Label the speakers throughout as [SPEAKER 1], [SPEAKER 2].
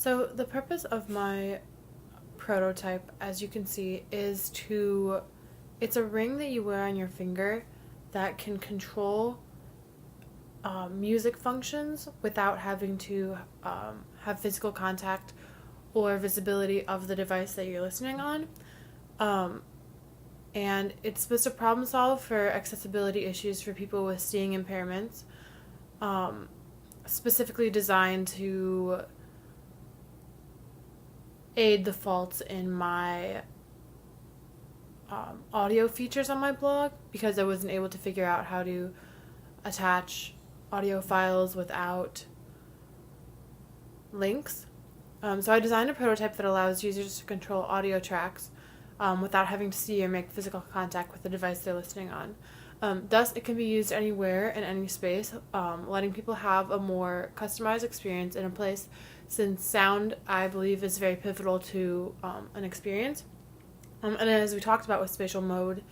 [SPEAKER 1] So the purpose of my prototype, as you can see, is it's a ring that you wear on your finger that can control music functions without having to have physical contact or visibility of the device that you're listening on. And it's supposed to problem solve for accessibility issues for people with seeing impairments, specifically designed to aid the faults in my audio features on my blog, because I wasn't able to figure out how to attach audio files without links. So I designed a prototype that allows users to control audio tracks without having to see or make physical contact with the device they're listening on. Thus, it can be used anywhere in any space, letting people have a more customized experience in a place, since sound, I believe, is very pivotal to an experience. And as we talked about with spatial mode,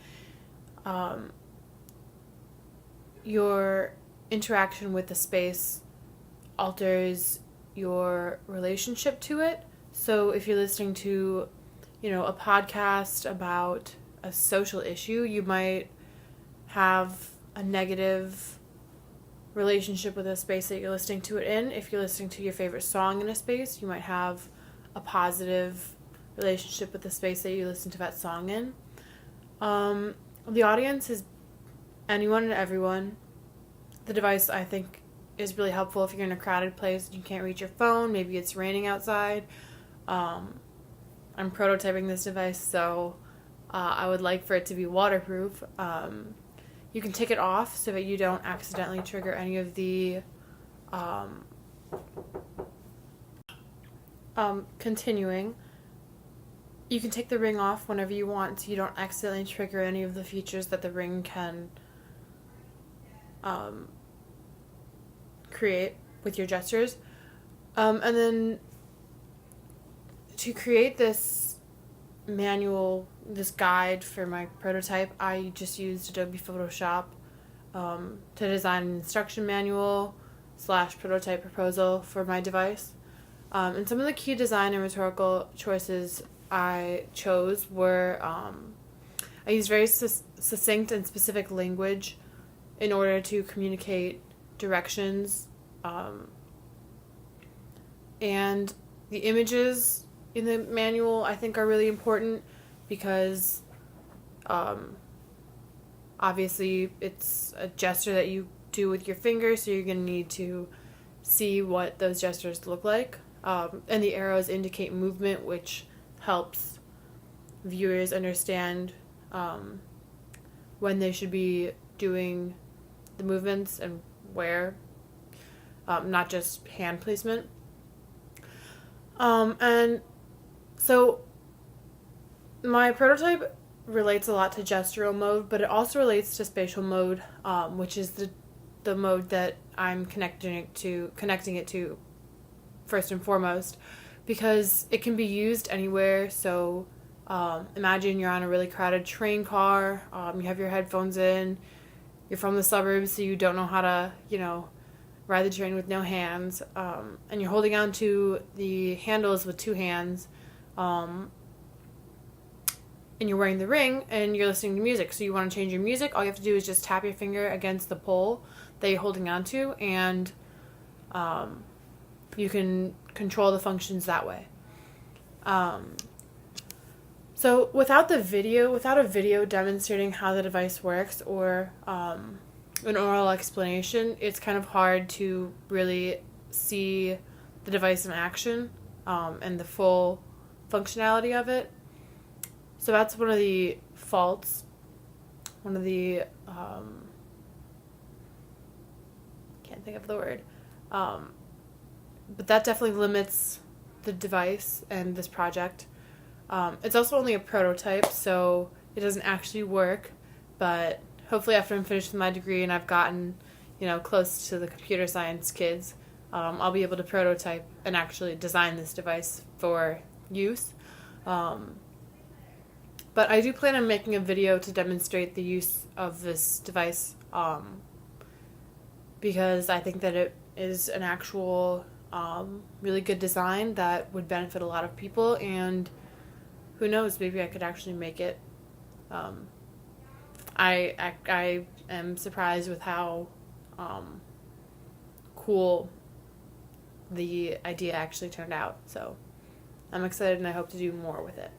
[SPEAKER 1] your interaction with the space alters your relationship to it. So if you're listening to, a podcast about a social issue, you might have a negative relationship with the space that you're listening to it in. If you're listening to your favorite song in a space, you might have a positive relationship with the space that you listen to that song in. The audience is anyone and everyone. The device, I think, is really helpful if you're in a crowded place and you can't reach your phone. Maybe it's raining outside. I'm prototyping this device, so I would like for it to be waterproof. You can take it off so that you don't accidentally trigger any of the continuing. You can take the ring off whenever you want, so you don't accidentally trigger any of the features that the ring can create with your gestures. And then to create this manual, this guide for my prototype, I just used Adobe Photoshop to design an instruction manual / prototype proposal for my device. And some of the key design and rhetorical choices I chose were, I used very succinct and specific language in order to communicate directions, and the images in the manual I think are really important because obviously it's a gesture that you do with your fingers, so you're going to need to see what those gestures look like, and the arrows indicate movement, which helps viewers understand when they should be doing the movements and where, not just hand placement. And so my prototype relates a lot to gestural mode, but it also relates to spatial mode, which is the mode that I'm connecting it to first and foremost, because it can be used anywhere. So imagine you're on a really crowded train car, you have your headphones in, you're from the suburbs, so you don't know how to, ride the train with no hands, and you're holding on to the handles with two hands, and you're wearing the ring, and you're listening to music. So you want to change your music, all you have to do is just tap your finger against the pole that you're holding on to, and you can control the functions that way. So without a video demonstrating how the device works, or an oral explanation, it's kind of hard to really see the device in action, and the full functionality of it. So that's one of the faults, can't think of the word, but that definitely limits the device and this project. It's also only a prototype, so it doesn't actually work, but hopefully after I'm finished with my degree and I've gotten, close to the computer science kids, I'll be able to prototype and actually design this device for use. But I do plan on making a video to demonstrate the use of this device, because I think that it is an actual really good design that would benefit a lot of people, and who knows, maybe I could actually make it. I am surprised with how cool the idea actually turned out. So I'm excited and I hope to do more with it.